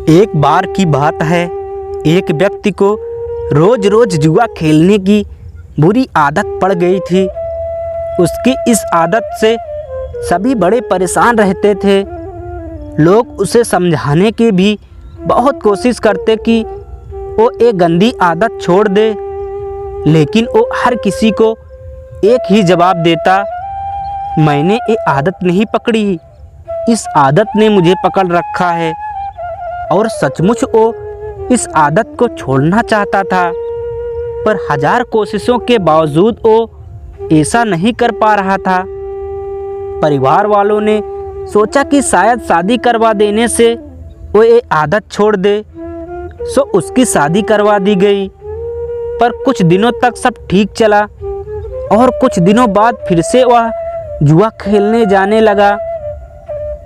एक बार की बात है, एक व्यक्ति को रोज रोज जुआ खेलने की बुरी आदत पड़ गई थी। उसकी इस आदत से सभी बड़े परेशान रहते थे। लोग उसे समझाने की भी बहुत कोशिश करते कि वो एक गंदी आदत छोड़ दे, लेकिन वो हर किसी को एक ही जवाब देता, मैंने ये आदत नहीं पकड़ी, इस आदत ने मुझे पकड़ रखा है। और सचमुच वो इस आदत को छोड़ना चाहता था, पर हजार कोशिशों के बावजूद वो ऐसा नहीं कर पा रहा था। परिवार वालों ने सोचा कि शायद शादी करवा देने से वो ये आदत छोड़ दे, सो उसकी शादी करवा दी गई। पर कुछ दिनों तक सब ठीक चला और कुछ दिनों बाद फिर से वह जुआ खेलने जाने लगा।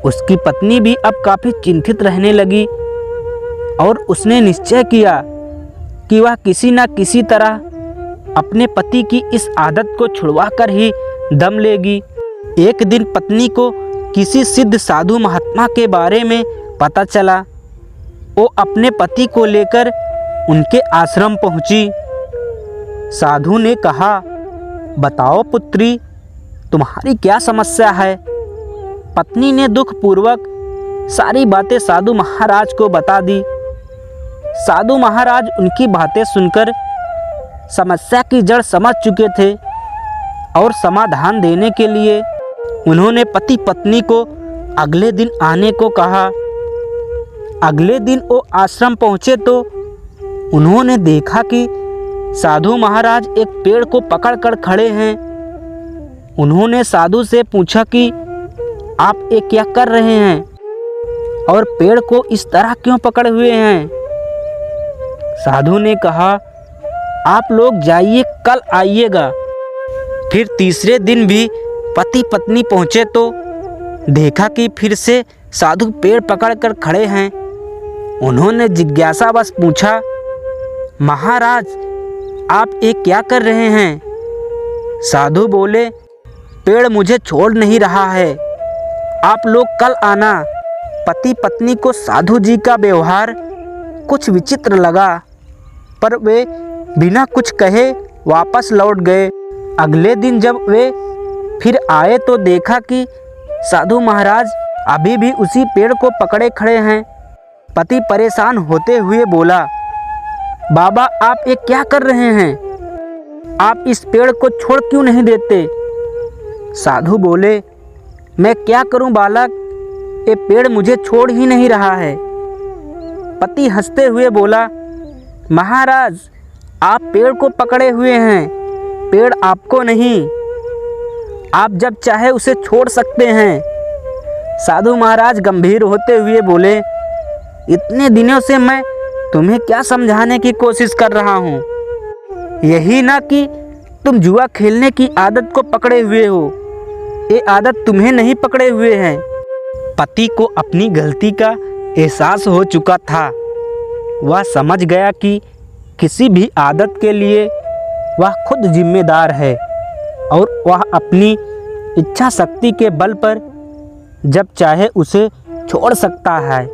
उसकी पत्नी भी अब काफ़ी चिंतित रहने लगी और उसने निश्चय किया कि वह किसी न किसी तरह अपने पति की इस आदत को छुड़वा कर ही दम लेगी। एक दिन पत्नी को किसी सिद्ध साधु महात्मा के बारे में पता चला। वो अपने पति को लेकर उनके आश्रम पहुंची। साधु ने कहा, बताओ पुत्री, तुम्हारी क्या समस्या है। पत्नी ने दुखपूर्वक सारी बातें साधु महाराज को बता दी। साधु महाराज उनकी बातें सुनकर समस्या की जड़ समझ चुके थे और समाधान देने के लिए उन्होंने पति पत्नी को अगले दिन आने को कहा। अगले दिन वो आश्रम पहुँचे तो उन्होंने देखा कि साधु महाराज एक पेड़ को पकड़कर खड़े हैं। उन्होंने साधु से पूछा कि आप ये क्या कर रहे हैं और पेड़ को इस तरह क्यों पकड़े हुए हैं। साधु ने कहा, आप लोग जाइए, कल आइएगा। फिर तीसरे दिन भी पति पत्नी पहुँचे तो देखा कि फिर से साधु पेड़ पकड़कर खड़े हैं। उन्होंने जिज्ञासावश पूछा, महाराज आप ये क्या कर रहे हैं। साधु बोले, पेड़ मुझे छोड़ नहीं रहा है, आप लोग कल आना। पति पत्नी को साधु जी का व्यवहार कुछ विचित्र लगा, पर वे बिना कुछ कहे वापस लौट गए। अगले दिन जब वे फिर आए तो देखा कि साधु महाराज अभी भी उसी पेड़ को पकड़े खड़े हैं। पति परेशान होते हुए बोला, बाबा आप ये क्या कर रहे हैं, आप इस पेड़ को छोड़ क्यों नहीं देते। साधु बोले, मैं क्या करूं बालक, ये पेड़ मुझे छोड़ ही नहीं रहा है। पति हंसते हुए बोला, महाराज आप पेड़ को पकड़े हुए हैं, पेड़ आपको नहीं, आप जब चाहे उसे छोड़ सकते हैं। साधु महाराज गंभीर होते हुए बोले, इतने दिनों से मैं तुम्हें क्या समझाने की कोशिश कर रहा हूँ, यही ना कि तुम जुआ खेलने की आदत को पकड़े हुए हो, ये आदत तुम्हें नहीं पकड़े हुए हैं। पति को अपनी गलती का एहसास हो चुका था। वह समझ गया कि किसी भी आदत के लिए वह खुद जिम्मेदार है और वह अपनी इच्छा शक्ति के बल पर जब चाहे उसे छोड़ सकता है।